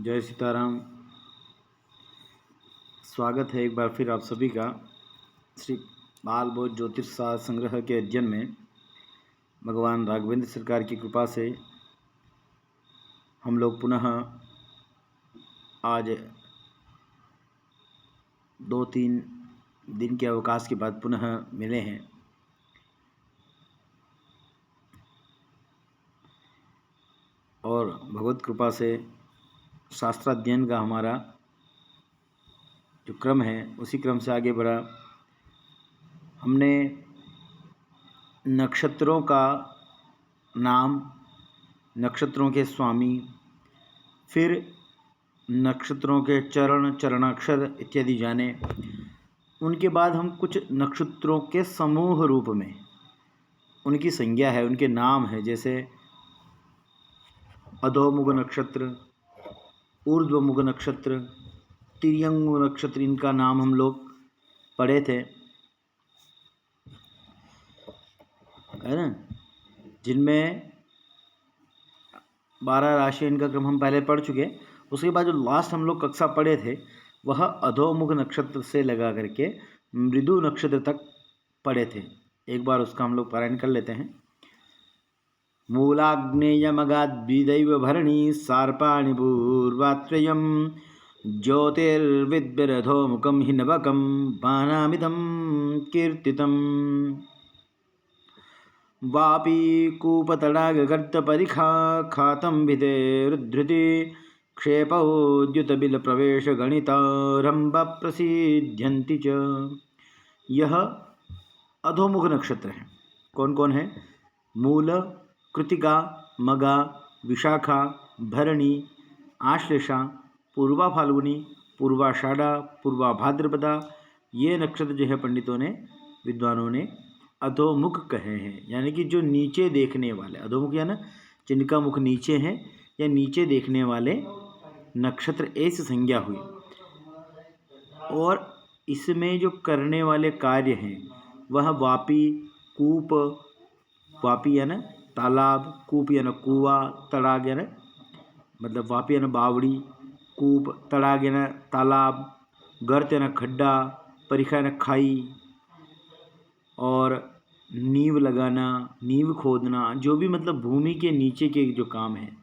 जय सीताराम। स्वागत है एक बार फिर आप सभी का श्री बाल बोध ज्योतिष शास्त्र संग्रह के अध्ययन में। भगवान राघवेंद्र सरकार की कृपा से हम लोग पुनः आज 2-3 दिन के अवकाश के बाद पुनः मिले हैं। और भगवत कृपा से शास्त्राध्ययन का हमारा जो क्रम है उसी क्रम से आगे बढ़ा। हमने नक्षत्रों का नाम, नक्षत्रों के स्वामी, फिर नक्षत्रों के चरण, चरणाक्षर इत्यादि जाने। उनके बाद हम कुछ नक्षत्रों के समूह रूप में उनकी संज्ञा है, उनके नाम है, जैसे अधोमुख नक्षत्र, ऊर्ध्वमुख नक्षत्र, तिर्यंग नक्षत्र, इनका नाम हम लोग पढ़े थे, है ना। जिनमें 12 राशि, इनका क्रम हम पहले पढ़ चुके। उसके बाद जो लास्ट हम लोग कक्षा पढ़े थे वह अधोमुख नक्षत्र से लगा करके मृदु नक्षत्र तक पढ़े थे। एक बार उसका हम लोग पारायण कर लेते हैं। मूलाग्नेयमगाद्विदैव भरणी सार्पाणि पूर्वात्रयम् ज्योतिर्विद्भिरधोमुखं हि नवकं बाणामिदं कीर्तितम् वापी कूपतडागगर्तपरिखा खातं विधेरुद्धृति क्षेपौद्युतबिलप्रवेशगणितारम्भ प्रसिद्ध्यन्ति च। यह अधोमुख नक्षत्र है। कौन कौन है? मूल, कृतिका, मगा, विशाखा, भरणी, आश्लेषा, पूर्वा फाल्गुनी, पूर्वाषाढ़ा, पूर्वा भाद्रपदा। ये नक्षत्र जो है पंडितों ने, विद्वानों ने अधोमुख कहे हैं, यानी कि जो नीचे देखने वाले। अधोमुख या ना जिनका मुख नीचे है या नीचे देखने वाले नक्षत्र, ऐसी संज्ञा हुई। और इसमें जो करने वाले कार्य हैं वह वापी, कूप, वापी या ना तालाब, कूप या ना कुआ, तड़ाग या ना मतलब वापी या ना बावड़ी, कूप, तड़ाग या ना तालाब, गर्त या ना खड्डा, परिखा या ना खाई, और नींव लगाना, नींव खोदना, जो भी मतलब भूमि के नीचे के जो काम है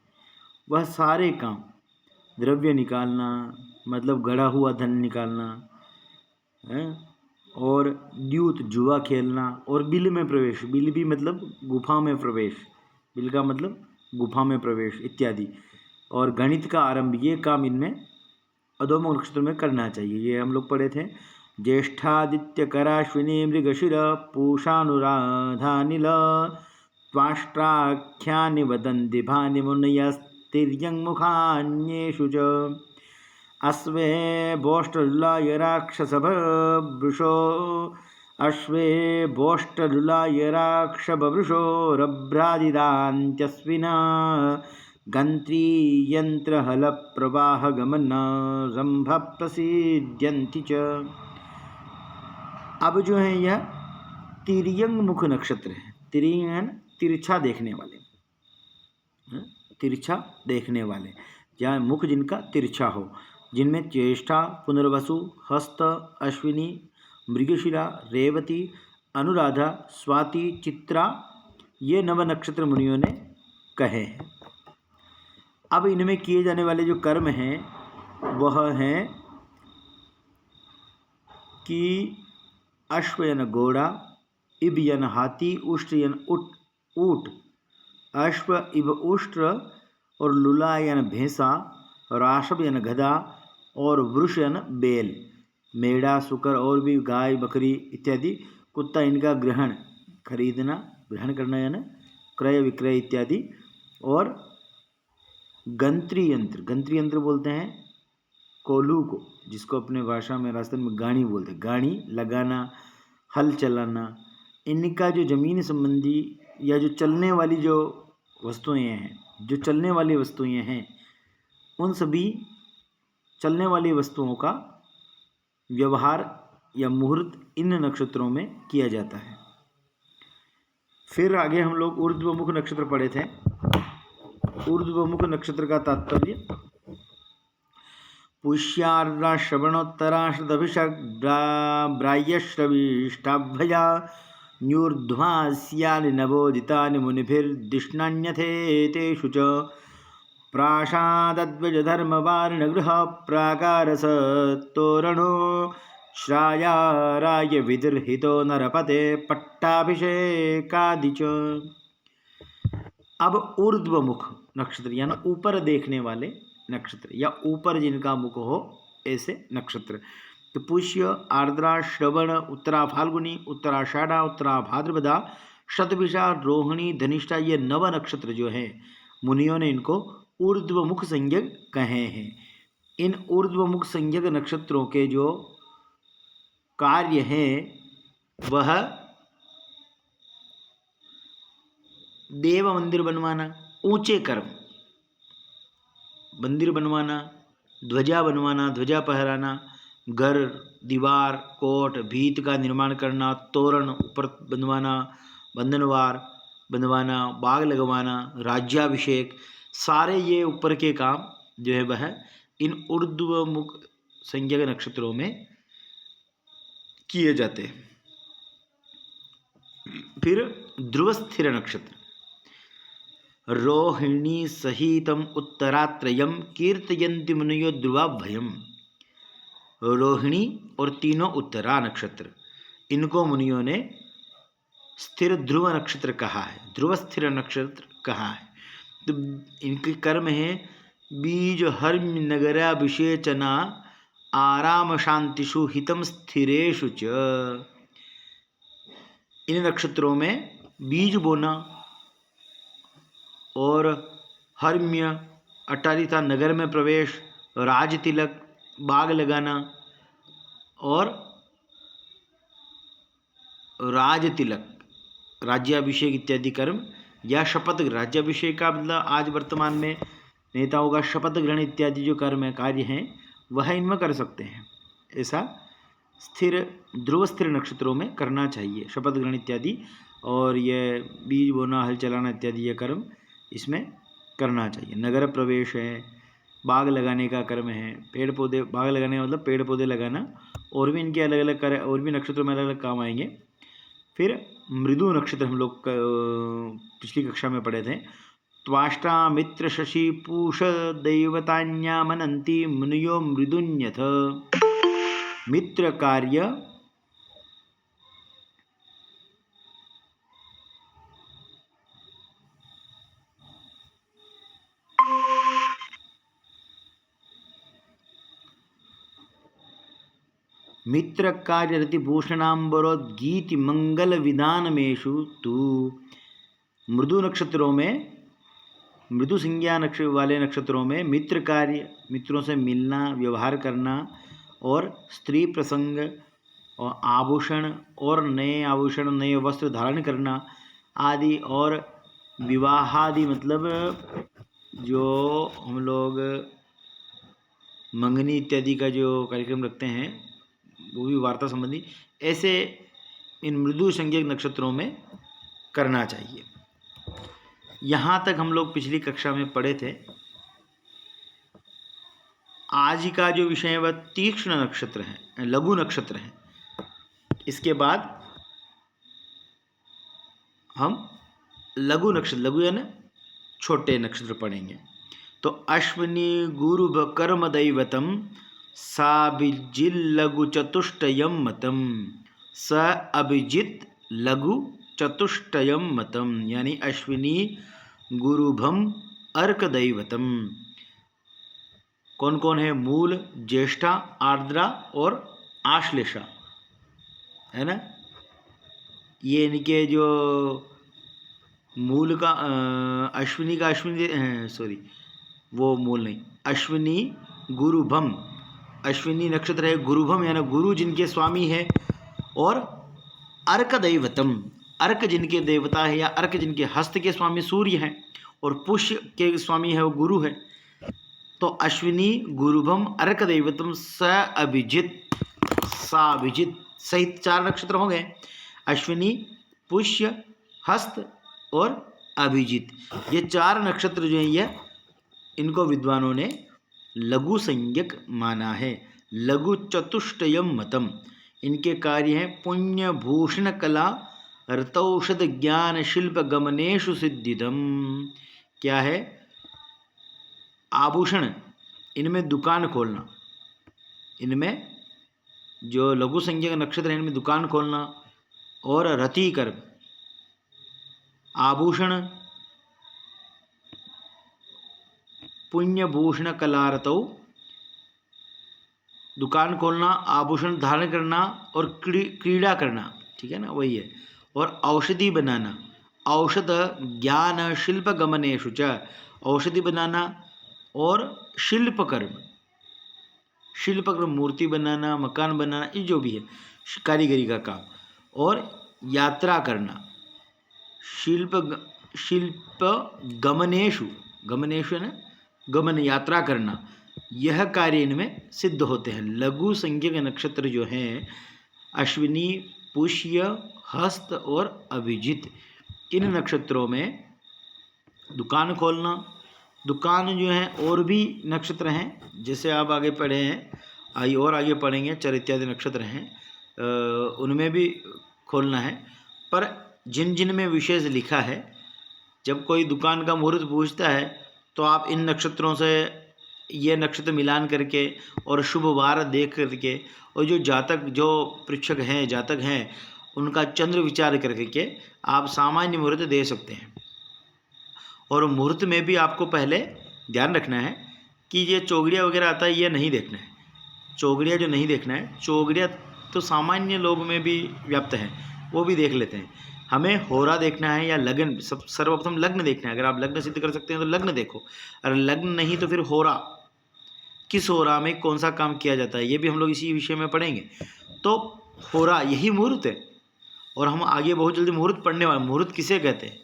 वह सारे काम, द्रव्य निकालना मतलब गड़ा हुआ धन निकालना है, और द्यूत जुआ खेलना, और बिल में प्रवेश, बिल भी मतलब गुफा में प्रवेश, बिल का मतलब गुफा में प्रवेश इत्यादि, और गणित का आरंभ, ये काम इनमें अधोमुख नक्षत्र में करना चाहिए। ये हम लोग पढ़े थे। ज्येष्ठादित्यकराश्विनी मृगशिर पूषानुराधानिल त्वाष्ट्राख्यानि वदन्ति भानि मुनयस्तिर्यङ्मुखान्येषु च अश्वे बोष्टलुलाय राक्षसभवृषो अश्वे बोष्टलुलाय राक्षसभवृषो रभ्रादिदान्त्यस्विना गन्त्री यंत्रहलप्रवाहगमन रंभ प्रसिद्ध्यन्ति च। अब जो है यह तिर्यंग मुख नक्षत्र है। तिर्यंग तिरछा देखने वाले, तिरछा देखने वाले, जहाँ मुख जिनका तिरछा हो, जिनमें ज्येष्ठा, पुनर्वसु, हस्त, अश्विनी, मृगशिरा, रेवती, अनुराधा, स्वाति, चित्रा, ये नव नक्षत्र मुनियों ने कहे हैं। अब इनमें किए जाने वाले जो कर्म हैं वह हैं कि अश्व यान घोड़ा, इब यान हाथी, उष्ट्र यान ऊँट, अश्व इब उष्ट्र, और लुला यान भैंसा, राशब यान गधा, और वृष यान बैल, मेढ़ा, सुकर और भी गाय, बकरी इत्यादि, कुत्ता, इनका ग्रहण, खरीदना, ग्रहण करना यानी क्रय विक्रय इत्यादि, और गंत्री यंत्र, गंत्री यंत्र बोलते हैं कोल्हू को, जिसको अपने भाषा में राजस्थान में गाड़ी बोलते हैं, गाड़ी लगाना, हल चलाना, इनका जो जमीन संबंधी या जो चलने वाली जो वस्तुएं हैं, जो चलने वाली वस्तुएं हैं, उन सभी चलने वाली वस्तुओं का व्यवहार या मुहूर्त इन नक्षत्रों में किया जाता है। फिर आगे हम लोग ऊर्ध्वमुख नक्षत्र पढ़े थे। ऊर्ध्वमुख नक्षत्र का तात्पर्य पुष्यार्द्रा श्रवणोत्तराश्रदभिषग्राह्यश्रविष्टाभ्यया न्यूर्ध्वास्यानि नवोदितानि मुनिभिर्दिष्णान्यथेतेषु च प्राशादद्विजधर्मवारिणगृह प्राकारसत्तोरणो श्रायाराय विदुर्हितो नरपते पट्टाभिषेकादि च। अब ऊर्ध्वमुख नक्षत्र यानी ऊपर देखने वाले नक्षत्र या ऊपर जिनका मुख हो ऐसे नक्षत्र, तो पुष्य, आर्द्रा, श्रवण, उत्तरा फाल्गुनी, उत्तराषाढ़ा, उत्तरा भाद्रपदा, शतभिषा, रोहिणी, धनिष्ठा, ये नव नक्षत्र जो हैं मुनियों ने इनको ऊर्ध्वमुख संज्ञक कहे हैं। इन ऊर्ध्वमुख संज्ञक नक्षत्रों के जो कार्य हैं वह देव मंदिर बनवाना, ऊंचे कर्म, मंदिर बनवाना, ध्वजा बनवाना, ध्वजा फहराना, घर, दीवार, कोट, भीत का निर्माण करना, तोरण ऊपर बनवाना, बंधनवार बनवाना, बाग लगवाना, राज्याभिषेक, सारे ये ऊपर के काम जो है वह इन ऊर्ध्वमुख संज्ञक नक्षत्रों में किए जाते हैं। फिर ध्रुव स्थिर नक्षत्र, रोहिणी सहितम उत्तरात्रयम कीर्तयन्ति मुनयो ध्रुवाभयम। रोहिणी और तीनों उत्तरा नक्षत्र, इनको मुनियों ने स्थिर ध्रुव नक्षत्र कहा है, ध्रुव स्थिर नक्षत्र कहा है। तो इनके कर्म है बीज हर्म नगराभिषेचना आराम शांतिषु हितम स्थिरेषु च। इन नक्षत्रों में बीज बोना और हर्म्य, अट्टालिका, नगर में प्रवेश, राज तिलक, बाग लगाना और राज तिलक, राज्याभिषेक इत्यादि कर्म या शपथ, राज्याभिषेक का मतलब आज वर्तमान में नेताओं का शपथ ग्रहण इत्यादि जो कर्म है, कार्य हैं, वह इनमें कर सकते हैं। ऐसा स्थिर ध्रुव स्थिर नक्षत्रों में करना चाहिए शपथ ग्रहण इत्यादि, और ये बीज बोना, हल चलाना इत्यादि ये कर्म इसमें करना चाहिए। नगर प्रवेश है, बाग लगाने का कर्म है, पेड़ पौधे, बाग लगाने का मतलब पेड़ पौधे लगाना, और भी इनके अलग अलग कार्य, और भी नक्षत्रों में अलग अलग काम आएंगे। फिर मृदु नक्षत्र हम लोग पिछली कक्षा में पढ़े थे। त्वाष्टा मित्र शशि पूष दैवतान्यामनन्ति मुनियो मृदुन्यथ। मित्र कार्य मित्र कार्य रतिभूषणाम्बरोद्गीति मंगल विधानमेषु तु। मृदु नक्षत्रों में, मृदु संज्ञा नक्षत्र वाले नक्षत्रों में मित्र कार्य, मित्रों से मिलना, व्यवहार करना, और स्त्री प्रसंग और आभूषण और नए आभूषण, नए वस्त्र धारण करना आदि, और विवाहादि मतलब जो हम लोग मंगनी इत्यादि का जो कार्यक्रम रखते हैं वो भी वार्ता संबंधी, ऐसे इन मृदु संज्ञक नक्षत्रों में करना चाहिए। यहाँ तक हम लोग पिछली कक्षा में पढ़े थे। आज का जो विषय है वह तीक्ष्ण नक्षत्र है, लघु नक्षत्र है। इसके बाद हम लघु नक्षत्र, लघु यानी छोटे नक्षत्र पढ़ेंगे। तो अश्विनी गुरु कर्म दैवतम साभिजित लघु चतुष्टयम मतम। स अभिजित लघु चतुष्टयम मतम यानी अश्विनी गुरुभम अर्क दैवतम। कौन कौन है? मूल, ज्येष्ठा, आर्द्रा और आश्लेषा, है ना। ये इनके जो मूल का अश्विनी का, अश्विनी सॉरी वो मूल नहीं, अश्विनी गुरुभम, अश्विनी नक्षत्र है गुरुभम यानी गुरु जिनके स्वामी है, और अर्क दैवतम, अर्क जिनके देवता है या अर्क जिनके हस्त के स्वामी सूर्य हैं, और पुष्य के स्वामी है वो गुरु है। तो अश्विनी गुरुभम अर्क दैवतम स अभिजित साभिजित सहित 4 नक्षत्र हो गए। अश्विनी, पुष्य, हस्त और अभिजित, ये 4 नक्षत्र जो हैं ये इनको विद्वानों ने लघु संज्ञक माना है। लघु चतुष्टयम मतम, इनके कार्य हैं पुण्य भूषण कला रतौषध ज्ञान शिल्प गमनेशु सिद्धिदम। क्या है? आभूषण, इनमें दुकान खोलना, इनमें जो लघु संज्ञक नक्षत्र है इनमें दुकान खोलना, और रति कर्म, आभूषण, पुण्य भूषण कलारतौ, दुकान खोलना, आभूषण धारण करना और क्रीड़ा करना, ठीक है ना, वही है। और औषधि बनाना, औषध ज्ञान शिल्प गमनेशु च, औषधि बनाना और शिल्प कर्म, शिल्प कर्म मूर्ति बनाना, मकान बनाना, ये जो भी है कारीगरी का काम, और यात्रा करना, शिल्प गमनेशु, गमनेशु है ना, गमन यात्रा करना, यह कार्य इनमें सिद्ध होते हैं। लघु संज्ञक नक्षत्र जो हैं अश्विनी, पुष्य, हस्त और अभिजित, इन नक्षत्रों में दुकान खोलना, दुकान जो है और भी नक्षत्र हैं, जैसे आप आगे पढ़े हैं, और आगे पढ़ेंगे, चर इत्यादि नक्षत्र हैं, उनमें भी खोलना है। पर जिन जिन में विशेष लिखा है, जब कोई दुकान का मुहूर्त पूछता है तो आप इन नक्षत्रों से ये नक्षत्र मिलान करके और शुभ वार देख करके, और जो जातक, जो परीक्षक हैं, जातक हैं, उनका चंद्र विचार करके आप सामान्य मुहूर्त दे सकते हैं। और मुहूर्त में भी आपको पहले ध्यान रखना है कि ये चौगड़िया वगैरह आता है, ये नहीं देखना है, चौगड़िया जो नहीं देखना है, चौगड़िया तो सामान्य लोग में भी व्याप्त है, वो भी देख लेते हैं। हमें होरा देखना है या लग्न, सब सर्वप्रथम लग्न देखना है। अगर आप लग्न सिद्ध कर सकते हैं तो लग्न देखो, अगर लग्न नहीं तो फिर होरा, किस होरा में कौन सा काम किया जाता है, ये भी हम लोग इसी विषय में पढ़ेंगे। तो होरा यही मुहूर्त है, और हम आगे बहुत जल्दी मुहूर्त पढ़ने वाले। मुहूर्त किसे कहते हैं?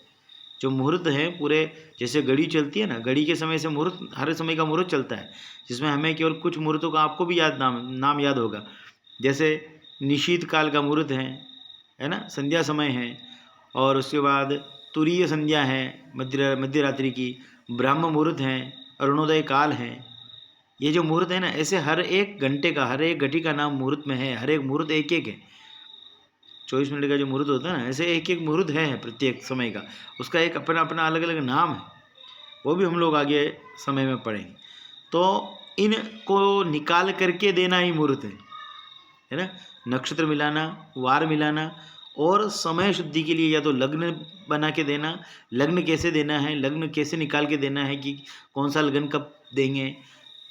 जो मुहूर्त है पूरे, जैसे घड़ी चलती है ना, घड़ी के समय से मुहूर्त, हर समय का मुहूर्त चलता है, जिसमें हमें केवल कुछ मुहूर्तों का आपको भी नाम याद होगा। जैसे निशीत काल का मुहूर्त है ना, संध्या समय है, और उसके बाद तुरीय संध्या है मध्य रात्रि की, ब्रह्म मुहूर्त हैं, अरुणोदय काल है। ये जो मुहूर्त है ना, ऐसे हर एक घंटे का, हर एक घटी का नाम मुहूर्त में है, हर एक मुहूर्त एक एक है। 24 मिनट का जो मुहूर्त होता है ना, ऐसे एक एक मुहूर्त है प्रत्येक समय का, उसका एक अपना अपना अलग अलग नाम है, वो भी हम लोग आगे समय में पढ़ेंगे। तो इनको निकाल करके देना ही मुहूर्त है ना। नक्षत्र मिलाना, वार मिलाना, और समय शुद्धि के लिए या तो लग्न बना के देना, लग्न कैसे देना है, लग्न कैसे निकाल के देना है, कि कौन सा लग्न कब देंगे,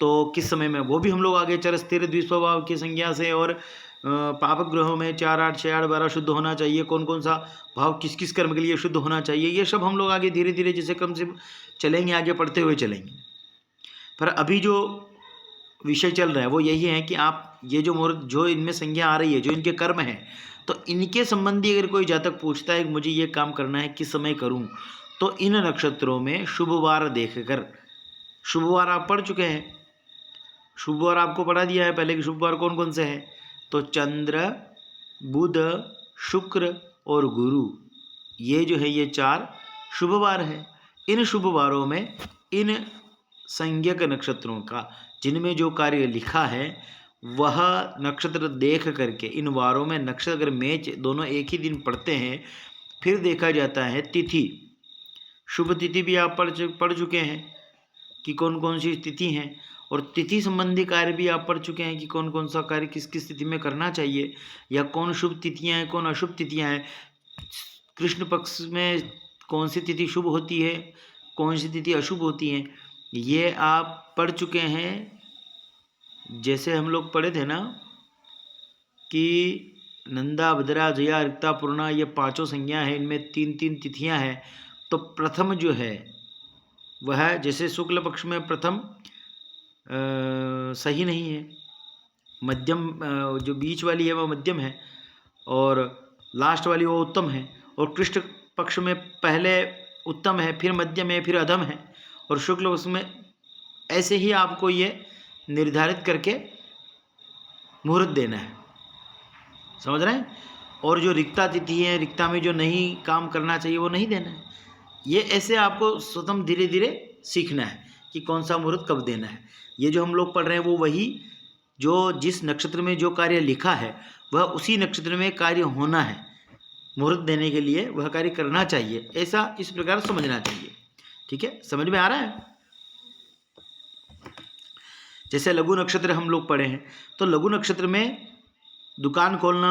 तो किस समय में, वो भी हम लोग आगे चर स्थिर द्विस्वभाव की संज्ञा से, और पापक ग्रहों में 4, 8, 6, 8, 12 शुद्ध होना चाहिए, कौन कौन सा भाव किस किस कर्म के लिए शुद्ध होना चाहिए, ये सब हम लोग आगे धीरे धीरे जैसे क्रम से चलेंगे, आगे पढ़ते हुए चलेंगे। पर अभी जो विषय चल रहा है वो यही है कि आप ये जो मुहूर्त, जो इनमें संज्ञा आ रही है, जो इनके कर्म है, तो इनके संबंधी अगर कोई जातक पूछता है कि मुझे ये काम करना है, किस समय करूं, तो इन नक्षत्रों में शुभवार देखकर, शुभवार आप पढ़ चुके हैं, शुभवार आपको पढ़ा दिया है पहले कि शुभवार कौन कौन से हैं, तो चंद्र, बुध, शुक्र और गुरु, ये जो है ये 4 शुभवार है। इन शुभवारों में इन संज्ञक नक्षत्रों का, जिनमें जो कार्य लिखा है, वह नक्षत्र देख करके, इन वारों में नक्षत्र अगर मैच दोनों एक ही दिन पड़ते हैं, फिर देखा जाता है तिथि, शुभ तिथि भी आप पढ़ चुके हैं कि कौन कौन सी तिथि हैं, और तिथि संबंधी कार्य भी आप पढ़ चुके हैं कि कौन कौन सा कार्य किस किस तिथि में करना चाहिए, या कौन शुभ तिथियां हैं, कौन अशुभ तिथियां हैं, कृष्ण पक्ष में कौन सी तिथि शुभ होती है, कौन सी तिथि अशुभ होती है, ये आप पढ़ चुके हैं। जैसे हम लोग पढ़े थे ना कि नंदा, भद्रा, जया, रिक्ता, पूर्णा, ये 5 संज्ञा हैं, इनमें 3-3 तिथियां हैं। तो प्रथम जो है वह, जैसे शुक्ल पक्ष में प्रथम सही नहीं है, मध्यम, जो बीच वाली है वह मध्यम है, और लास्ट वाली वो उत्तम है, और कृष्ण पक्ष में पहले उत्तम है, फिर मध्यम है, फिर अधम है, और शुक्ल पक्ष में, ऐसे ही आपको ये निर्धारित करके मुहूर्त देना है, समझ रहे हैं। और जो रिक्ता तिथि है, रिक्ता में जो नहीं काम करना चाहिए वो नहीं देना है। ये ऐसे आपको स्वतः धीरे धीरे सीखना है कि कौन सा मुहूर्त कब देना है। ये जो हम लोग पढ़ रहे हैं वो वही जो जिस नक्षत्र में जो कार्य लिखा है वह उसी नक्षत्र में कार्य होना है, मुहूर्त देने के लिए वह कार्य करना चाहिए, ऐसा इस प्रकार समझना चाहिए। ठीक है, समझ में आ रहा है। जैसे लघु नक्षत्र हम लोग पढ़े हैं, तो लघु नक्षत्र में दुकान खोलना,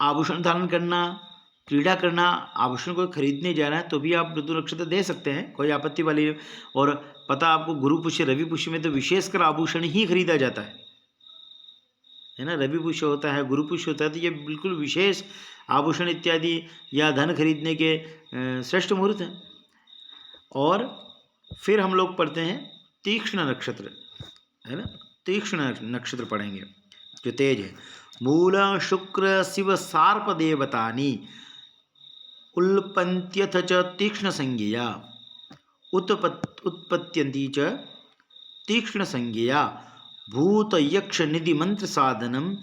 आभूषण धारण करना, क्रीड़ा करना, आभूषण को खरीदने जाना है तो भी आप लघु नक्षत्र दे सकते हैं, कोई आपत्ति वाली नहीं। और पता आपको गुरु पुष्य रवि पुष्य में तो विशेषकर आभूषण ही खरीदा जाता है ना। रवि पुष्य होता है, गुरु पुष्य होता है, तो ये बिल्कुल विशेष आभूषण इत्यादि या धन खरीदने के श्रेष्ठ मुहूर्त हैं। और फिर हम लोग पढ़ते हैं तीक्ष्ण नक्षत्र, है ना। तीक्ष्ण नक्षत्र पढ़ेंगे जो तेज है। मूल शुक्र शिव सार्प देवतानि उल्पन्त्यथ च तीक्ष्ण संज्ञया उत्पत्यन्ति च तीक्ष्ण संज्ञया भूत यक्ष निधि मंत्र साधनम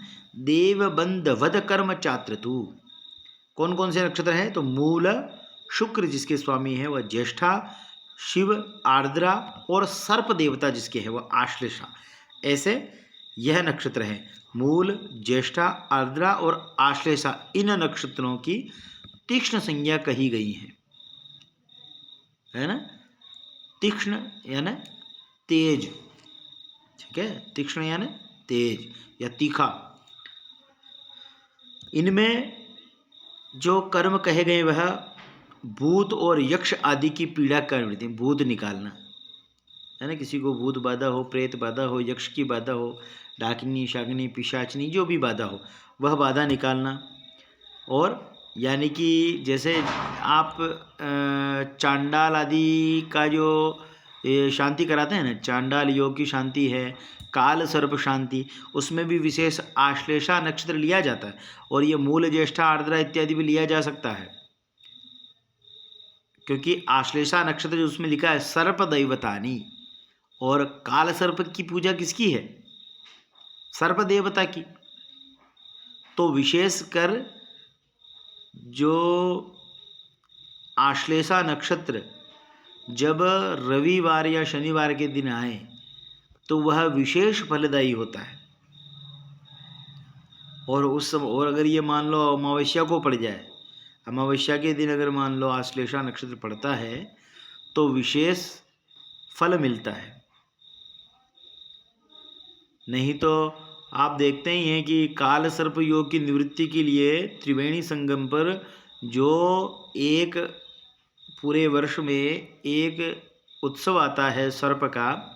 देव बंध वध कर्म चात्रतु। कौन कौन से नक्षत्र हैं? तो मूल शुक्र जिसके स्वामी है वह ज्येष्ठा, शिव आर्द्रा और सर्प देवता जिसके है वह आश्लेषा। ऐसे यह नक्षत्र है, मूल, ज्येष्ठा, आर्द्रा और आश्लेषा। इन नक्षत्रों की तीक्ष्ण संज्ञा कही गई है ना। तीक्ष्ण यानी तेज, ठीक है, तीक्ष्ण यानी तेज या तीखा। इनमें जो कर्म कहे गए वह भूत और यक्ष आदि की पीड़ा कर, भूत निकालना है ना। किसी को भूत बाधा हो, प्रेत बाधा हो, यक्ष की बाधा हो, डाकिनी शाकिनी पिशाचनी जो भी बाधा हो वह बाधा निकालना। और यानी कि जैसे आप चांडाल आदि का जो शांति कराते हैं ना, चांडाल योग की शांति है, काल सर्प शांति, उसमें भी विशेष आश्लेषा नक्षत्र लिया जाता है। और ये मूल, ज्येष्ठा, आर्द्रा इत्यादि भी लिया जा सकता है, क्योंकि आश्लेषा नक्षत्र जो उसमें लिखा है सर्प दैवतानी। और काल सर्प की पूजा किसकी है? सर्प देवता की। तो विशेषकर जो आश्लेषा नक्षत्र जब रविवार या शनिवार के दिन आए तो वह विशेष फलदायी होता है। और उस समय, और अगर ये मान लो अमावस्या को पड़ जाए, अमावस्या के दिन अगर मान लो आश्लेषा नक्षत्र पड़ता है तो विशेष फल मिलता है। नहीं तो आप देखते ही हैं कि काल सर्प योग की निवृत्ति के लिए त्रिवेणी संगम पर जो एक पूरे वर्ष में एक उत्सव आता है सर्प का,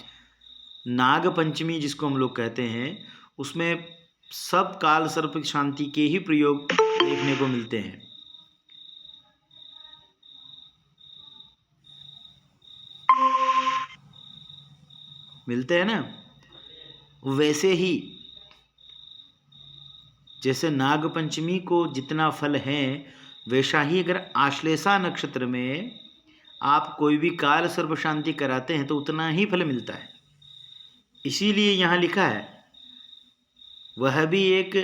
नाग पंचमी जिसको हम लोग कहते हैं, उसमें सब काल सर्प शांति के ही प्रयोग देखने को मिलते हैं। मिलते हैं ना। वैसे ही जैसे नाग पंचमी को जितना फल है, वैसा ही अगर आश्लेषा नक्षत्र में आप कोई भी काल सर्प शांति कराते हैं तो उतना ही फल मिलता है। इसीलिए यहाँ लिखा है वह भी एक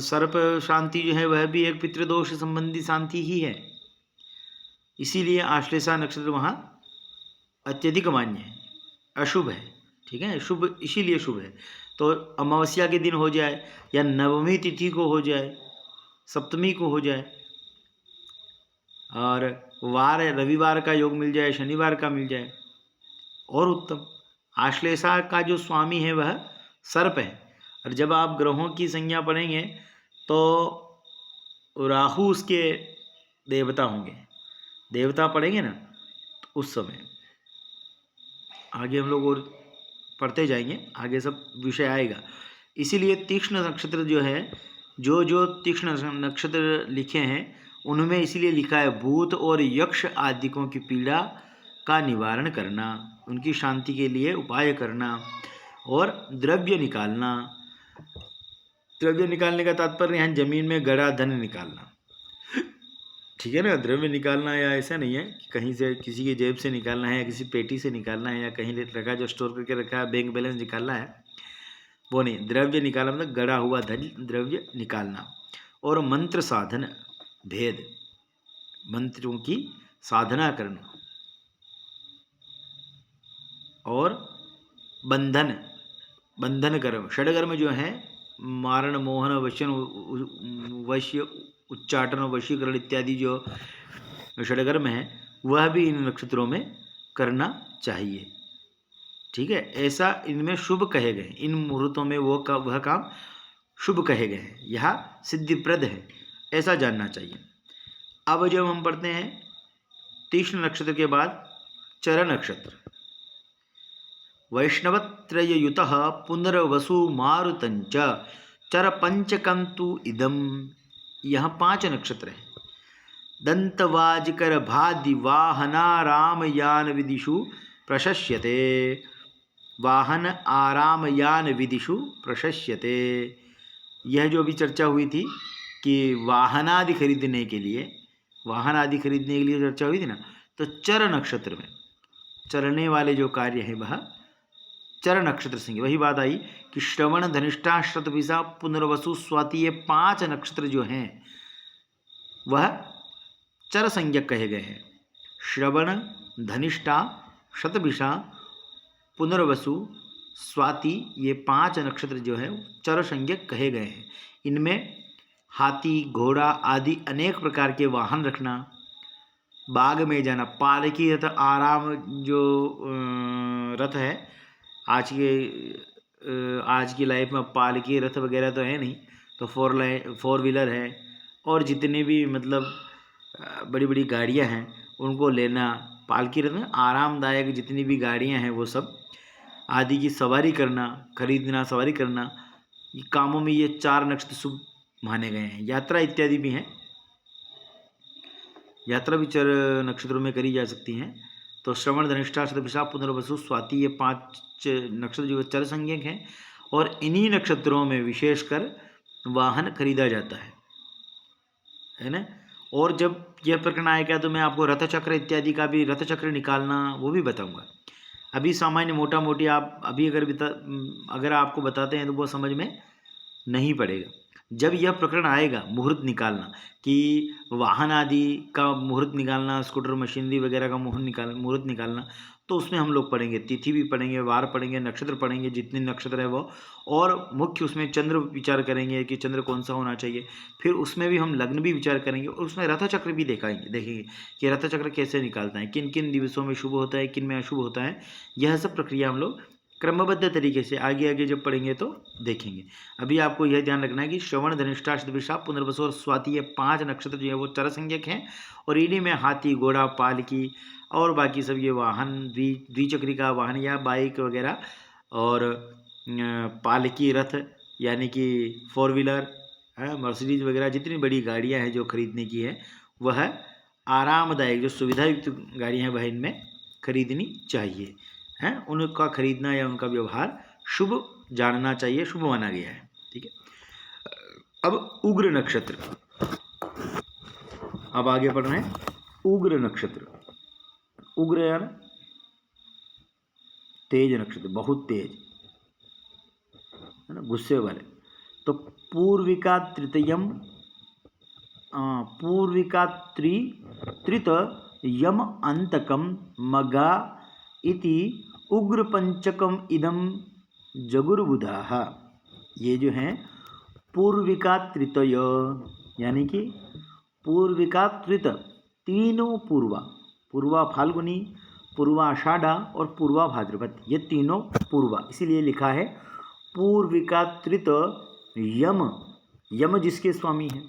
सर्प शांति जो है वह भी एक पितृदोष संबंधी शांति ही है। इसीलिए आश्लेषा नक्षत्र वहाँ अत्यधिक मान्य है, अशुभ है। ठीक है, शुभ इसीलिए शुभ है। तो अमावस्या के दिन हो जाए या नवमी तिथि को हो जाए, सप्तमी को हो जाए, और वार रविवार का योग मिल जाए, शनिवार का मिल जाए और उत्तम। आश्लेषा का जो स्वामी है वह सर्प है। और जब आप ग्रहों की संज्ञा पढ़ेंगे तो राहु उसके देवता होंगे, देवता पढ़ेंगे ना, तो उस समय आगे हम लोग और पढ़ते जाएंगे, आगे सब विषय आएगा। इसीलिए तीक्ष्ण नक्षत्र जो है, जो तीक्ष्ण नक्षत्र लिखे हैं उनमें इसीलिए लिखा है भूत और यक्ष आदिकों की पीड़ा का निवारण करना, उनकी शांति के लिए उपाय करना और द्रव्य निकालना। द्रव्य निकालने का तात्पर्य यहाँ जमीन में गड़ा धन निकालना, ठीक है ना। द्रव्य निकालना या ऐसा नहीं है कि कहीं से किसी की जेब से निकालना है या किसी पेटी से निकालना है या कहीं रखा जो स्टोर करके रखा है बैंक बैलेंस निकालना है, वो नहीं। द्रव्य निकालना मतलब गड़ा हुआ धन, द्रव्य निकालना। और मंत्र साधन भेद, मंत्रों की साधना करना। और बंधन, बंधन कर्म। षडकर्म जो है मारण, मोहन, वश्य, उच्चाटन, वशीकरण इत्यादि जो षडकर्म है वह भी इन नक्षत्रों में करना चाहिए। ठीक है, ऐसा इनमें शुभ कहे गए, इन मुहूर्तों में वह काम शुभ कहे गए हैं, यह सिद्धिप्रद है, ऐसा जानना चाहिए। अब जब हम पढ़ते हैं तीक्ष्ण नक्षत्र के बाद चर नक्षत्र, वैष्णवत्रययुतः पुनर्वसु मारुतंच चर पंचकंतु इदम। यह 5 नक्षत्र है। दंतवाजकर भादि वाहनारामयान विदिषु प्रशस्यते, वाहन आरामयान विदिषु प्रशस्यते। यह जो अभी चर्चा हुई थी कि वाहन आदि खरीदने के लिए, वाहन आदि खरीदने के लिए चर्चा हुई थी ना, तो चर नक्षत्र में चलने वाले जो कार्य है वह चर नक्षत्र से। वही बात आई कि श्रवण, धनिष्ठा, शतभिषा, पुनर्वसु, स्वाति, ये 5 नक्षत्र जो हैं वह चर संज्ञक कहे गए हैं। श्रवण, धनिष्ठा, शतभिषा, पुनर्वसु, स्वाति, ये 5 नक्षत्र जो है चर संज्ञक कहे गए हैं। इनमें हाथी, घोड़ा आदि अनेक प्रकार के वाहन रखना, बाग में जाना, पालकी रथ, आराम जो रथ है, आज की लाइफ में पालकी रथ वगैरह तो है नहीं, तो 4 व्हीलर है, और जितने भी मतलब बड़ी बड़ी गाड़ियां हैं उनको लेना। पालकी रथ में आरामदायक जितनी भी गाड़ियां हैं वो सब आदि की सवारी करना, खरीदना, सवारी करना, ये कामों में ये 4 नक्षत्र शुभ माने गए हैं। यात्रा इत्यादि भी हैं, यात्रा भी चर नक्षत्रों में करी जा सकती हैं। तो श्रवण, धनिष्ठा, शतभिषा, पुनर्वसु, स्वाति, ये 5 नक्षत्र जो चर संज्ञक हैं, और इन्हीं नक्षत्रों में विशेषकर वाहन खरीदा जाता है ना। और जब यह प्रकरण आएगा तो मैं आपको रथचक्र इत्यादि का भी, रथचक्र निकालना वो भी बताऊंगा। अभी सामान्य मोटा मोटी आप अभी अगर आपको बताते हैं तो वो समझ में नहीं पड़ेगा। जब यह प्रकरण आएगा मुहूर्त निकालना, कि वाहन आदि का मुहूर्त निकालना, स्कूटर, मशीनरी वगैरह का मुहूर्त निकालना, तो उसमें हम लोग पढ़ेंगे, तिथि भी पढ़ेंगे, वार पढ़ेंगे, नक्षत्र पढ़ेंगे, जितने नक्षत्र है वो, और मुख्य उसमें चंद्र विचार करेंगे कि चंद्र कौन सा होना चाहिए। फिर उसमें भी हम लग्न भी विचार करेंगे, और उसमें रथचक्र भी देखेंगे कि रथचक्र कैसे निकालता है, किन किन दिवसों में शुभ होता है, किन में अशुभ होता है। यह सब प्रक्रिया हम लोग क्रमबद्ध तरीके से आगे आगे जब पढ़ेंगे तो देखेंगे। अभी आपको यह ध्यान रखना है कि श्रवण, धनिष्ठा, शतभिषा, पुनर्वसु और स्वाति, ये 5 नक्षत्र जो है वो चर संज्ञक हैं, और इन्हीं में हाथी, घोड़ा, पालकी और बाकी सब ये वाहन, द्विचक्री का वाहन या बाइक वगैरह, और पालकी रथ यानी कि 4 व्हीलर, मर्सिडीज वगैरह, जितनी बड़ी गाड़ियाँ हैं जो खरीदने की है, वह आरामदायक जो सुविधायुक्त गाड़ियाँ हैं वह इनमें खरीदनी चाहिए, हैं, उनका खरीदना या उनका व्यवहार शुभ जानना चाहिए, शुभ माना गया है। ठीक है, अब उग्र नक्षत्र, अब आगे पढ़ रहे हैं उग्र नक्षत्र। उग्र यानी तेज नक्षत्र, बहुत तेज है ना, गुस्से वाले। तो पूर्विका तृतीयम, पूर्विका त्रित यम अंतकम मगा इति उग्र पंचकम इदम जगुर्बुधाः। ये जो हैं पूर्विका तृतीय, यानी कि पूर्विका तृत, तीनों पूर्वा, पूर्वा फाल्गुनी, पूर्वा आषाढ़ा और पूर्वा भाद्रपद, ये तीनों पूर्वा, इसीलिए लिखा है पूर्विका तृत यम। यम जिसके स्वामी है,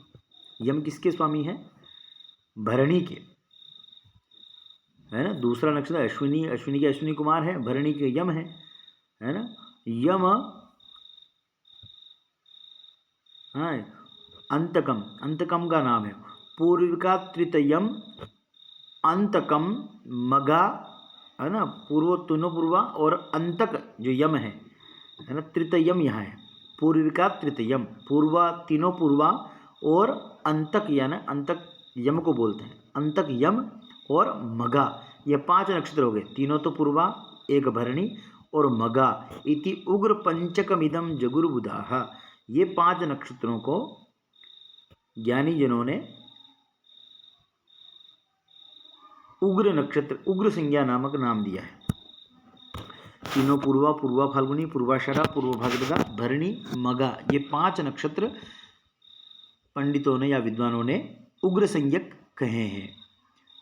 यम किसके स्वामी है? भरणी के, है ना। दूसरा नक्षत्र अश्विनी, अश्विनी के अश्विनी कुमार है, भरणी के यम है ना। यम, हाँ, अंतकम, अंतकम का नाम है। पूर्विका तृतयम अंतकम मगा, है ना, पूर्व, तीनों पूर्वा, और अंतक जो यम है ना, तृतयम यहाँ है। पूर्विका तृतयम, पूर्वा, तीनों पूर्वा, और अंतक यानी अंतक यम को बोलते हैं, अंतक यम और मगा, ये 5 नक्षत्र हो गए। तीनों तो पूर्वा, एक भरणी और मगा, इति उग्र पंचकमिदम जगुर्बुधाः। ये 5 नक्षत्रों को ज्ञानी जनों ने उग्र नक्षत्र, उग्र संज्ञा नामक नाम दिया है। तीनों पूर्वा, पूर्वा फाल्गुनी, पूर्वाषाढ़ा, पूर्व भाद्रपदा, भरणी, मगा, ये 5 नक्षत्र पंडितों ने या विद्वानों ने उग्र संज्ञक कहे हैं।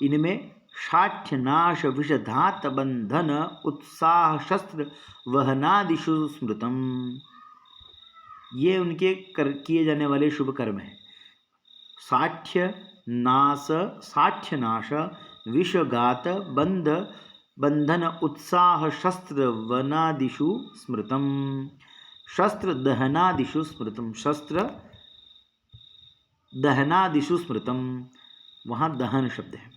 इनमें शाठ्य, नाश, विषधात, बंधन, उत्साह, शस्त्र वहनादिषु स्मृतम, ये उनके किए जाने वाले शुभ कर्म हैं। साठ्य नाश, विषघात, बंधन, उत्साह, शस्त्र वनादिषु स्मृतम, शस्त्र दहनादिषु स्मृतम, शस्त्र दहनादिषु स्मृतम, वहाँ दहन शब्द है।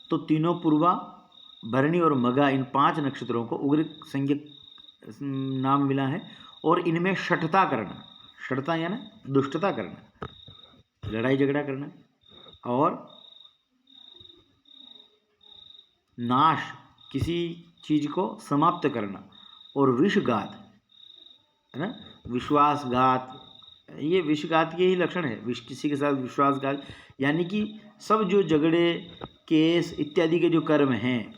तो तीनों पूर्वा, भरणी और मगा, इन 5 नक्षत्रों को उग्र संज्ञक नाम मिला है। और इनमें शठता करना, शठता यानी दुष्टता करना, लड़ाई झगड़ा करना, और नाश, किसी चीज को समाप्त करना, और विषघात है ना, विश्वासघात, ये विषघात के ही लक्षण है। किसी के साथ विश्वासघात यानी कि सब जो झगड़े, केस इत्यादि के जो कर्म हैं,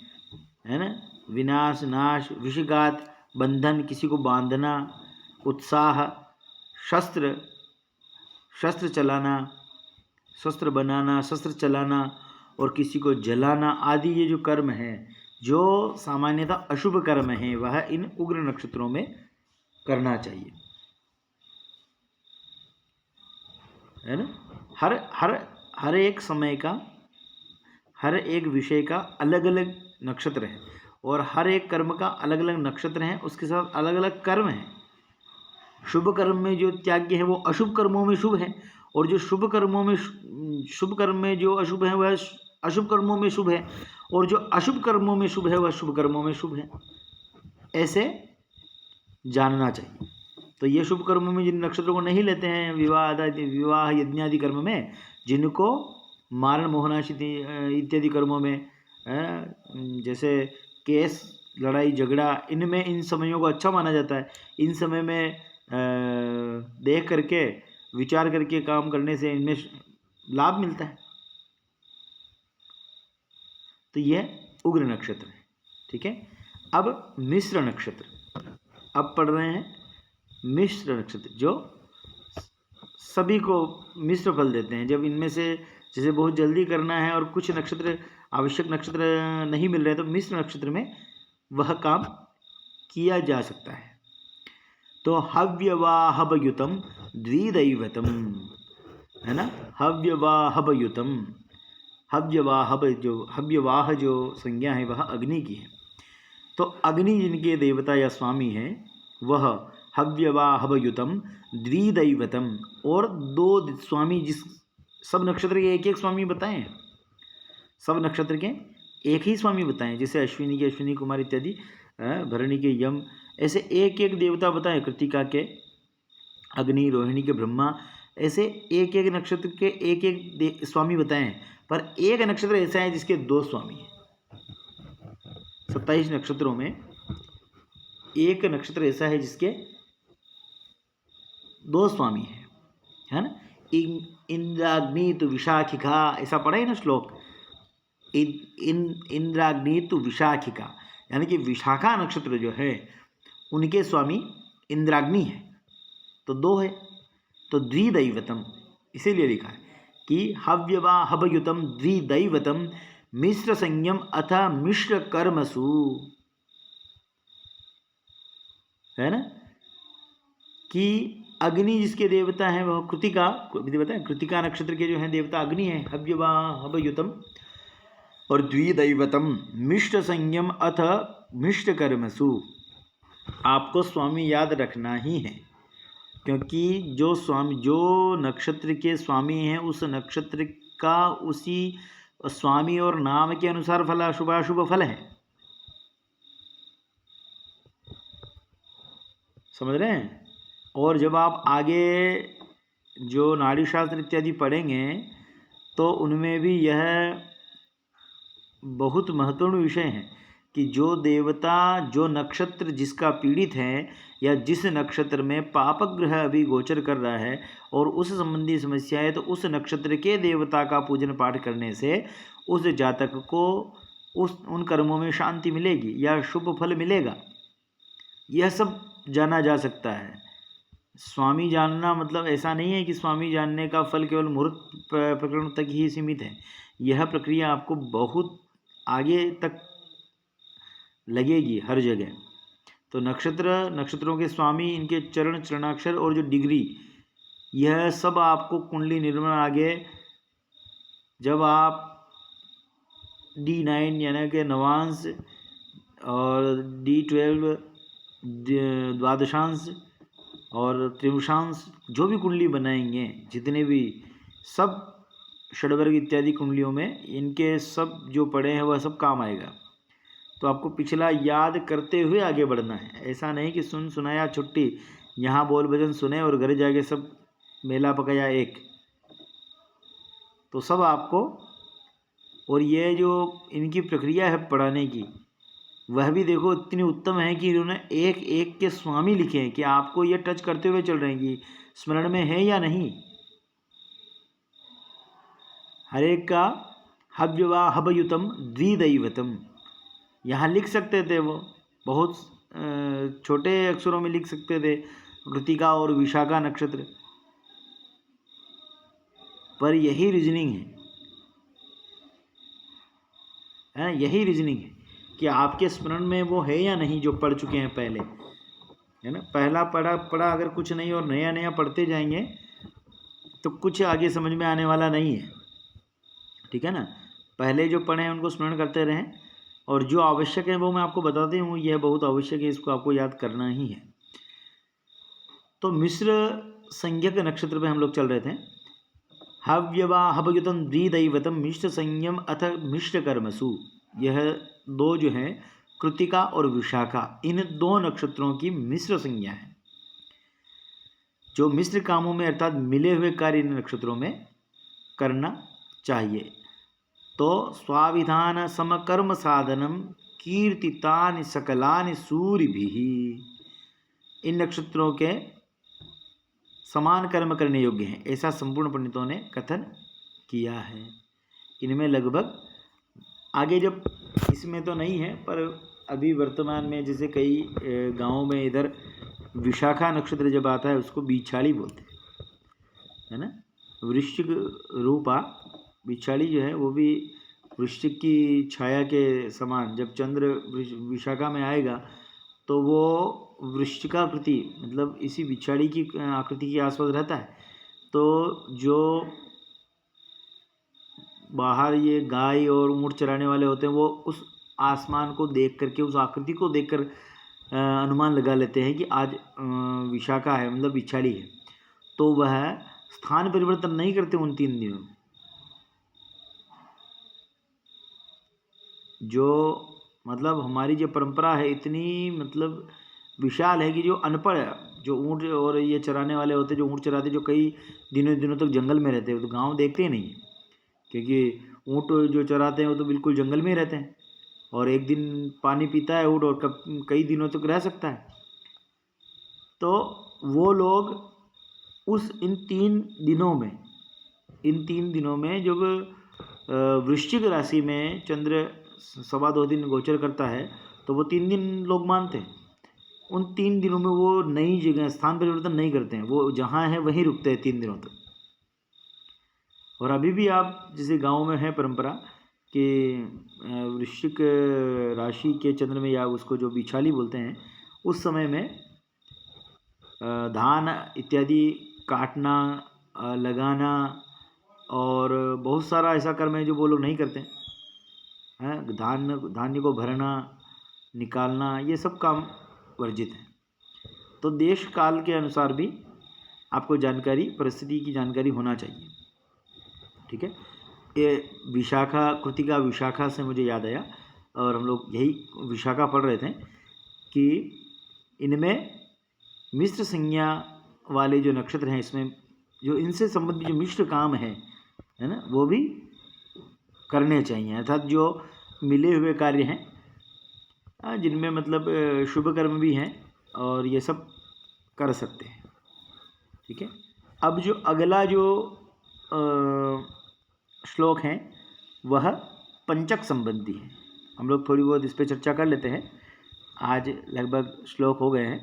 है ना, विनाश, नाश, विषघात, बंधन, किसी को बांधना, उत्साह, शस्त्र चलाना, शस्त्र बनाना, शस्त्र चलाना, और किसी को जलाना आदि, ये जो कर्म हैं, जो सामान्यतः अशुभ कर्म हैं, वह इन उग्र नक्षत्रों में करना चाहिए, है ना। हर एक समय का, हर एक विषय का अलग अलग नक्षत्र है, और हर एक कर्म का अलग अलग नक्षत्र है, उसके साथ अलग अलग कर्म हैं। शुभ कर्म में जो त्याग्य है वो अशुभ कर्मों में शुभ है, और जो शुभ कर्म में जो अशुभ है वह अशुभ कर्मों में शुभ है, और जो अशुभ कर्मों में शुभ है वह शुभ कर्मों में शुभ है, ऐसे जानना चाहिए। तो ये शुभ कर्मों में जिन नक्षत्रों को नहीं लेते हैं, विवाह यज्ञादि कर्म में, जिनको मारण, मोहनाश इत्यादि कर्मों में, जैसे केस, लड़ाई झगड़ा, इनमें इन समयों को अच्छा माना जाता है। इन समय में देख करके, विचार करके काम करने से इनमें लाभ मिलता है। तो यह उग्र नक्षत्र है, ठीक है। अब मिश्र नक्षत्र, अब पढ़ रहे हैं मिश्र नक्षत्र, जो सभी को मिश्र फल देते हैं। जब इनमें से जैसे बहुत जल्दी करना है और कुछ नक्षत्र, आवश्यक नक्षत्र नहीं मिल रहे, तो मिश्र नक्षत्र में वह काम किया जा सकता है। तो हव्यवाहवयुतम द्विदैवतम, है ना, हव्यवाहवयुतम, हव्यवाह जो संज्ञा है वह अग्नि की है। तो अग्नि जिनके देवता या स्वामी हैं, वह हव्यवाहवयुतम द्विदैवतम, और 2 स्वामी, जिस सब नक्षत्र के एक एक स्वामी बताएं, सब नक्षत्र के एक ही स्वामी बताएं, जैसे अश्विनी के अश्विनी कुमार इत्यादि, भरणी के यम, ऐसे एक एक देवता बताएं, कृतिका के अग्नि, रोहिणी के ब्रह्मा, ऐसे एक एक नक्षत्र के एक एक स्वामी बताएं। पर एक नक्षत्र ऐसा है जिसके 2 स्वामी हैं। 27 नक्षत्रों में एक नक्षत्र ऐसा है जिसके 2 स्वामी हैं, है ना। इंद्राग्नि तो विशाखिका, ऐसा पढ़ा है ना श्लोक, इंद्राग्नि तो विशाखिका, यानी कि विशाखा नक्षत्र जो है उनके स्वामी इंद्राग्नि है, तो 2 है, तो द्विदैवतम, इसीलिए लिखा है कि हव्यवाहवयुतम द्विदैवतम मिश्र संयम अथ मिश्र कर्मसु, है ना, कि अग्नि जिसके देवता हैं वह कृतिका, बताए कृतिका नक्षत्र के जो हैं देवता अग्नि है, हव्यवाहवयुतम, और द्विदैवतम मिश्र संयम अथ मिश्र कर्मसु। आपको स्वामी याद रखना ही है, क्योंकि जो नक्षत्र के स्वामी हैं उस नक्षत्र का उसी स्वामी और नाम के अनुसार फल, अशुभ फल है, समझ रहे हैं। और जब आप आगे जो नाड़ी शास्त्र इत्यादि पढ़ेंगे तो उनमें भी यह बहुत महत्वपूर्ण विषय है कि जो देवता, जो नक्षत्र जिसका पीड़ित है या जिस नक्षत्र में पापक ग्रह अभी गोचर कर रहा है और उस संबंधी समस्या है, तो उस नक्षत्र के देवता का पूजन पाठ करने से उस जातक को उन कर्मों में शांति मिलेगी या शुभ फल मिलेगा। यह सब जाना जा सकता है। स्वामी जानना मतलब ऐसा नहीं है कि स्वामी जानने का फल केवल मुहूर्त प्रकरण तक ही सीमित है। यह प्रक्रिया आपको बहुत आगे तक लगेगी हर जगह। तो नक्षत्रों के स्वामी, इनके चरण, चरणाक्षर और जो डिग्री, यह सब आपको कुंडली निर्माण आगे जब आप D9 यानी कि नवांश और D12 द्वादशांश और त्रिंशांश जो भी कुंडली बनाएंगे, जितने भी सब षडवर्ग इत्यादि कुंडलियों में इनके सब जो पढ़े हैं वह सब काम आएगा। तो आपको पिछला याद करते हुए आगे बढ़ना है। ऐसा नहीं कि सुनाया छुट्टी, यहाँ बोल भजन सुने और घर जाके सब मेला पकाया एक, तो सब आपको। और ये जो इनकी प्रक्रिया है पढ़ाने की, वह भी देखो इतनी उत्तम है कि इन्होंने एक एक के स्वामी लिखे हैं कि आपको ये टच करते हुए चल रहे हैं कि स्मरण में है या नहीं। हर एक का हव्यवा हवयुतम द्विदैवतम यहाँ लिख सकते थे, वो बहुत छोटे अक्षरों में लिख सकते थे, कृतिका और विशाखा नक्षत्र, पर यही रीजनिंग है, यही रीजनिंग है कि आपके स्मरण में वो है या नहीं जो पढ़ चुके हैं पहले, है ना। पहला पढ़ा अगर कुछ नहीं और नया नया पढ़ते जाएंगे तो कुछ आगे समझ में आने वाला नहीं है, ठीक है ना। पहले जो पढ़े हैं उनको स्मरण करते रहें, और जो आवश्यक है वो मैं आपको बताती हूँ, यह बहुत आवश्यक है, इसको आपको याद करना ही है। तो मिश्र संज्ञक नक्षत्र पे हम लोग चल रहे थे। हव्यवा हवयुतम द्विदैवतम मिश्र संयम अथ मिश्र कर्मसु, यह दो जो हैं कृतिका और विशाखा, इन दो नक्षत्रों की मिश्र संज्ञा है। जो मिश्र कामों में अर्थात मिले हुए कार्य इन नक्षत्रों में करना चाहिए। तो स्वाविधान समकर्म साधनम कीर्तितानि सकलानि सूरिभिः, इन नक्षत्रों के समान कर्म करने योग्य हैं, ऐसा संपूर्ण पंडितों ने कथन किया है। इनमें लगभग आगे जब इसमें तो नहीं है, पर अभी वर्तमान में जैसे कई गांवों में इधर विशाखा नक्षत्र जब आता है उसको बिछाड़ी बोलते हैं, है ना। वृश्चिक रूपा बिछाड़ी जो है वो भी वृश्चिक की छाया के समान, जब चंद्र विशाखा में आएगा तो वो वृश्चिकाकृति मतलब इसी बिछाड़ी की आकृति के आसपास रहता है। तो जो बाहर ये गाय और ऊँट चराने वाले होते हैं वो उस आसमान को देख करके, उस आकृति को देखकर अनुमान लगा लेते हैं कि आज विशाखा है, मतलब बिछाड़ी है। तो वह स्थान परिवर्तन नहीं करते उन 3 दिनों। जो मतलब हमारी जो परंपरा है इतनी मतलब विशाल है कि जो अनपढ़ जो ऊँट और ये चराने वाले होते हैं, जो ऊँट चराते, जो कई दिनों तक जंगल में रहते हैं, तो गांव देखते ही नहीं, क्योंकि ऊँट जो चराते हैं वो तो बिल्कुल जंगल में ही रहते हैं, और एक दिन पानी पीता है ऊँट और कई दिनों तक रह सकता है। तो वो लोग इन 3 दिनों में जब वृश्चिक राशि में चंद्र 2.25 दिन गोचर करता है, तो वो 3 दिन लोग मानते हैं। उन 3 दिनों में वो नई जगह स्थान परिवर्तन नहीं करते हैं, वो जहाँ है वहीं रुकते हैं 3 दिनों तक। और अभी भी आप जैसे गांव में है परंपरा कि वृश्चिक राशि के चंद्र में, या उसको जो बिछाली बोलते हैं, उस समय में धान इत्यादि काटना, लगाना और बहुत सारा ऐसा कर्म है जो वो लोग नहीं करते हैं। धान्य को भरना, निकालना, ये सब काम वर्जित है। तो देश काल के अनुसार भी आपको जानकारी, परिस्थिति की जानकारी होना चाहिए, ठीक है। ये विशाखा, कृतिका विशाखा से मुझे याद आया, और हम लोग यही विशाखा पढ़ रहे थे कि इनमें मिश्र संज्ञा वाले जो नक्षत्र हैं, इसमें जो इनसे संबंधित जो मिश्र काम है ना, वो भी करने चाहिए। अर्थात जो मिले हुए कार्य हैं जिनमें मतलब शुभ कर्म भी हैं और ये सब कर सकते हैं। ठीक है। अब जो अगला जो श्लोक हैं वह पंचक संबंधी है। हम लोग थोड़ी बहुत इस पर चर्चा कर लेते हैं। आज लगभग श्लोक हो गए हैं,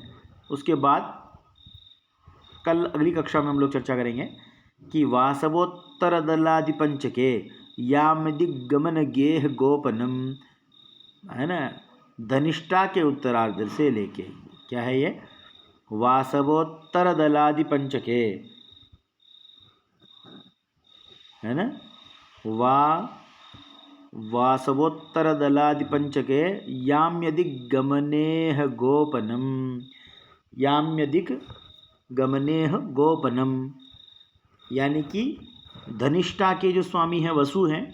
उसके बाद कल अगली कक्षा में हम लोग चर्चा करेंगे कि वासवोत्तर दलादि पंचके याम दिग्गमन गेह गोपनम, है ना, धनिष्ठा के उत्तरार्ध से लेके, क्या है ये, वासवोत्तर दलादि पंचके, है ना, वासवोत्तर दलादि पंचके याम्यधिक गमनेह गोपनम, याम्यधिक गमनेह गोपनम, यानी कि धनिष्ठा के जो स्वामी हैं वसु हैं,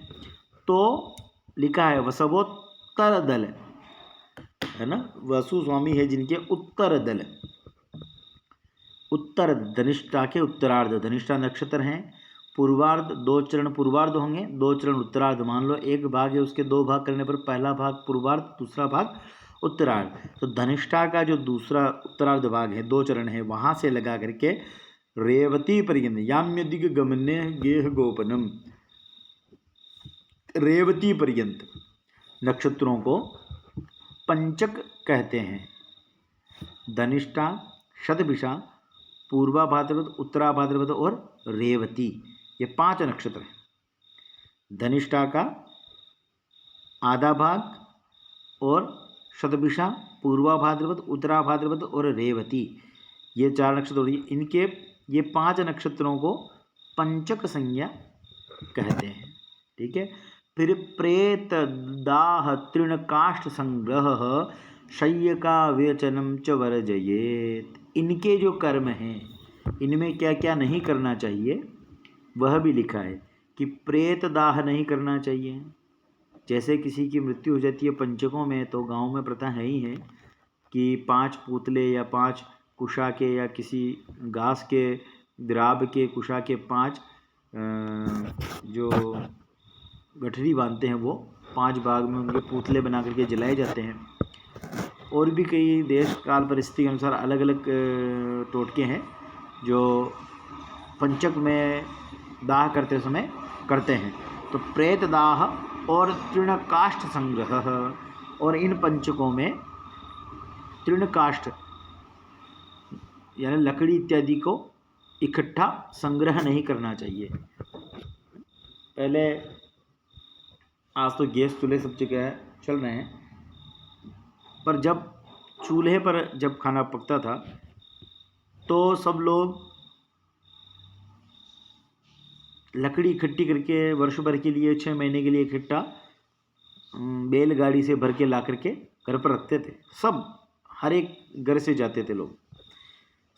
तो लिखा है वसवोत्तर दल, है ना, वसु स्वामी है जिनके उत्तर दल, उत्तर धनिष्ठा के उत्तरार्ध, धनिष्ठा नक्षत्र हैं, पूर्वार्ध 2 चरण पूर्वार्ध होंगे, 2 चरण उत्तरार्ध, मान लो एक भाग है उसके 2 भाग करने पर पहला भाग पूर्वार्ध, दूसरा भाग उत्तरार्ध, तो धनिष्ठा का जो दूसरा उत्तरार्ध भाग है 2 चरण है, वहाँ से लगा करके रेवती पर्यंत याम्यधिक गमने गेह गोपनम, रेवती पर्यंत नक्षत्रों को पंचक कहते हैं। धनिष्ठा, शतभिषा, पूर्वा भाद्रपद, उत्तरा भाद्रपद और रेवती, ये 5 नक्षत्र हैं। धनिष्ठा का आधा भाग और शतभिषा, पूर्वा भाद्रपद, उत्तरा भाद्रपद और रेवती, ये 4 नक्षत्र हो रही है। इनके ये 5 नक्षत्रों को पंचक संज्ञा कहते हैं। ठीक है। फिर प्रेत दाह तृण काष्ठ संग्रह शय्य का विरचनम च वर्जयेत, इनके जो कर्म हैं इनमें क्या क्या नहीं करना चाहिए वह भी लिखा है कि प्रेत दाह नहीं करना चाहिए। जैसे किसी की मृत्यु हो जाती है पंचकों में, तो गांव में प्रथा है ही है कि 5 पुतले या 5 कुशा के या किसी घास के द्राब के कुशा के 5 जो गठरी बांधते हैं वो 5 भाग में उनके पुतले बना करके जलाए जाते हैं। और भी कई देश काल परिस्थिति के अनुसार अलग अलग टोटके हैं जो पंचक में दाह करते समय करते हैं। तो प्रेत दाह और तृण काष्ठ संग्रह, और इन पंचकों में तृण काष्ठ यानी लकड़ी इत्यादि को इकट्ठा संग्रह नहीं करना चाहिए। पहले, आज तो गैस चूल्हे सब जगह चल रहे हैं, पर जब चूल्हे पर जब खाना पकता था तो सब लोग लकड़ी इकट्ठी करके वर्ष भर के लिए 6 महीने के लिए इकट्ठा बैलगाड़ी से भर के ला करके घर पर रखते थे। सब हर एक घर से जाते थे लोग,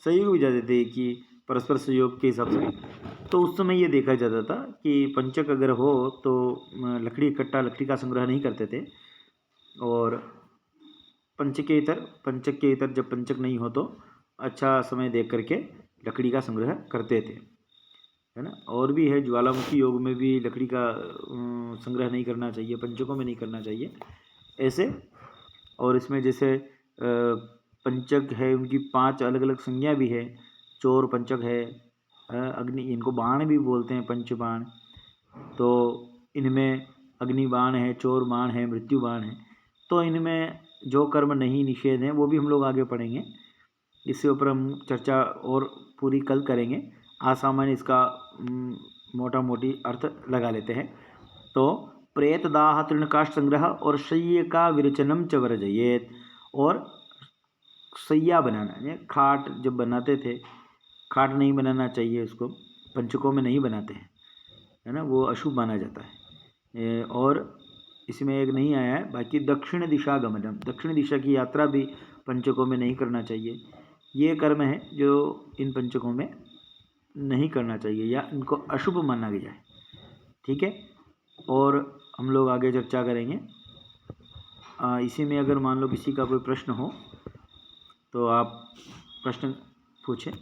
सहयोग भी जाते थे कि परस्पर सहयोग के हिसाब से। तो उस समय ये देखा जाता था कि पंचक अगर हो तो लकड़ी इकट्ठा, लकड़ी का संग्रह नहीं करते थे। और पंचक के इतर जब पंचक नहीं हो तो अच्छा समय देख करके लकड़ी का संग्रह करते थे, है ना। और भी है, ज्वालामुखी योग में भी लकड़ी का संग्रह नहीं करना चाहिए, पंचकों में नहीं करना चाहिए ऐसे। और इसमें जैसे पंचक है, उनकी 5 अलग अलग संज्ञा भी है। चोर पंचक है, अग्नि, इनको बाण भी बोलते हैं, पंच बाण। तो इनमें अग्नि बाण है, चोर बाण है, मृत्यु बाण है। तो इनमें जो कर्म नहीं निषेध हैं वो भी हम लोग आगे पढ़ेंगे। इसके ऊपर हम चर्चा और पूरी कल करेंगे। आज सामान्य इसका मोटा मोटी अर्थ लगा लेते हैं। तो प्रेत दाह तृण काष्ठ संग्रह और शय्य का विरचनम च वर्जयेत, और सैया बनाना, यानी खाट जब बनाते थे, खाट नहीं बनाना चाहिए, उसको पंचकों में नहीं बनाते हैं, है ना, वो अशुभ माना जाता है। और इसमें एक नहीं आया है, बाकी दक्षिण दिशा गमनम, दक्षिण दिशा की यात्रा भी पंचकों में नहीं करना चाहिए। ये कर्म है जो इन पंचकों में नहीं करना चाहिए या इनको अशुभ माना गया है। ठीक है। और हम लोग आगे चर्चा करेंगे। इसी में अगर मान लो किसी का कोई प्रश्न हो तो आप प्रश्न पूछें।